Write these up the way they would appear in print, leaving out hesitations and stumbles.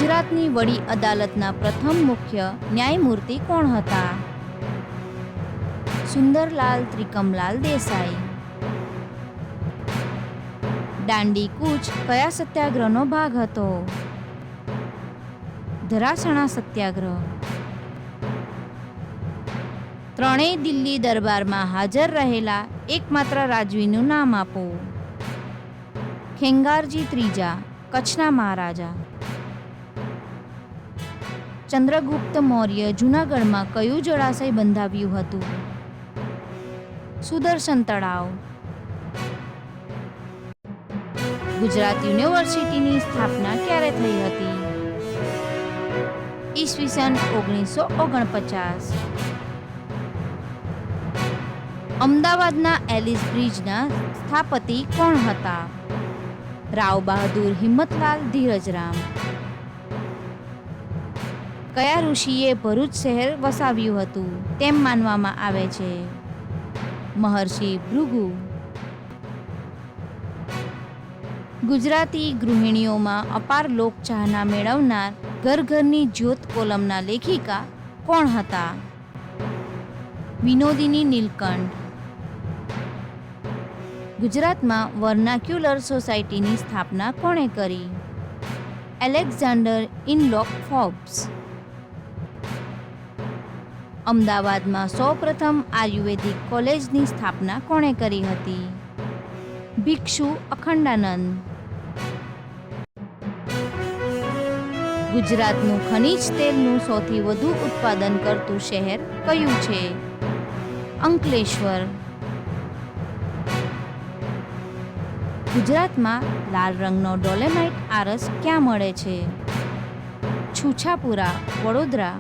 ગુજરાતની વડી અદાલતના પ્રથમ મુખ્ય ન્યાયમૂર્તિ કોણ હતા? સુંદરલાલ ત્રિકમલાલ દેસાઈ. દાંડી કૂચ કયા સત્યાગ્રહનો ભાગ હતો? ધરાસણા સત્યાગ્રહ. ત્રણેય દિલ્હી દરબારમાં હાજર રહેલા એકમાત્ર રાજવીનું નામ આપો. ખેંગારજી ત્રીજા, કચ્છના મહારાજા. ચંદ્રગુપ્ત મૌર્ય જૂનાગઢમાં કયું જળાશય બંધાવ્યું હતું? સુદર્શન તળાવ. ગુજરાત યુનિવર્સિટીની સ્થાપના ક્યારે થઈ હતી? ઈસવીસન 1949. અમદાવાદના એલિસ બ્રિજના સ્થાપતિ કોણ હતા? રાવ બહાદુર હિંમતલાલ ધીરજરામ. કયા ઋષિએ ભરૂચ શહેર વસાવ્યું હતું તેમ માનવામાં આવે છે? મહર્ષિ ભૃગુ. ગુજરાતી ગૃહિણીઓમાં અપાર લોકચાહના મેળવનાર ઘર ઘરની જ્યોત કોલમના લેખિકા કોણ હતા? વિનોદિની નીલકંઠ. ગુજરાતમાં વર્નાક્યુલર સોસાયટીની સ્થાપના કોણે કરી? Alexander Kinloch Forbes. અમદાવાદમાં સૌપ્રથમ આયુર્વેદિક કોલેજની સ્થાપના કોણે કરી હતી? ભિક્ષુ અખંડાનંદ. ગુજરાતનું ખનિજ તેલનું સૌથી વધુ ઉત્પાદન કરતું શહેર કયું છે? અંકલેશ્વર. ગુજરાતમાં લાલ રંગનો ડોલેમાઇટ આરસ ક્યાં મળે છે? છુછાપુરા, વડોદરા.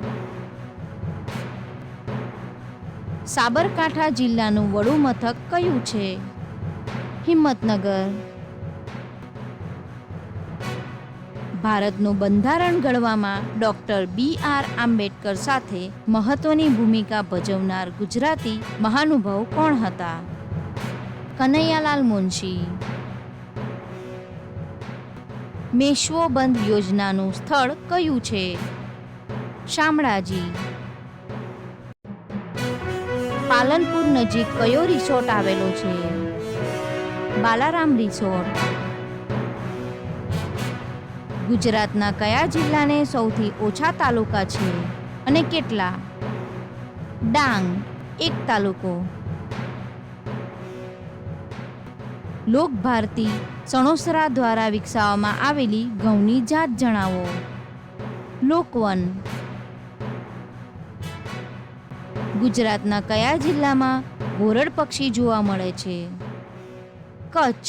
સાબરકાંઠા જિલ્લાનું વડું મથક કયું છે? હિંમતનગર. ભારતનું બંધારણ ઘડવામાં ડૉક્ટર BR આંબેડકર સાથે મહત્વની ભૂમિકા ભજવનાર ગુજરાતી મહાનુભાવ કોણ હતા? કનૈયાલાલ મુનશી. મેશ્વો બંધ યોજનાનું સ્થળ કયું છે? શામળાજી. પાલનપુર નજીક કયો રિસોર્ટ આવેલો છે? બાલારામ રિસોર્ટ. ગુજરાતના કયા જિલ્લાને સૌથી ઓછા તાલુકા છે અને કેટલા? ડાંગ, 1 તાલુકો. લોકભારતી સણોસરા દ્વારા વિકસાવવામાં આવેલી ઘઉંની જાત જણાવો. લોકવન. ગુજરાતના કયા જિલ્લામાં ઘોરડ પક્ષી જોવા મળે છે? કચ્છ.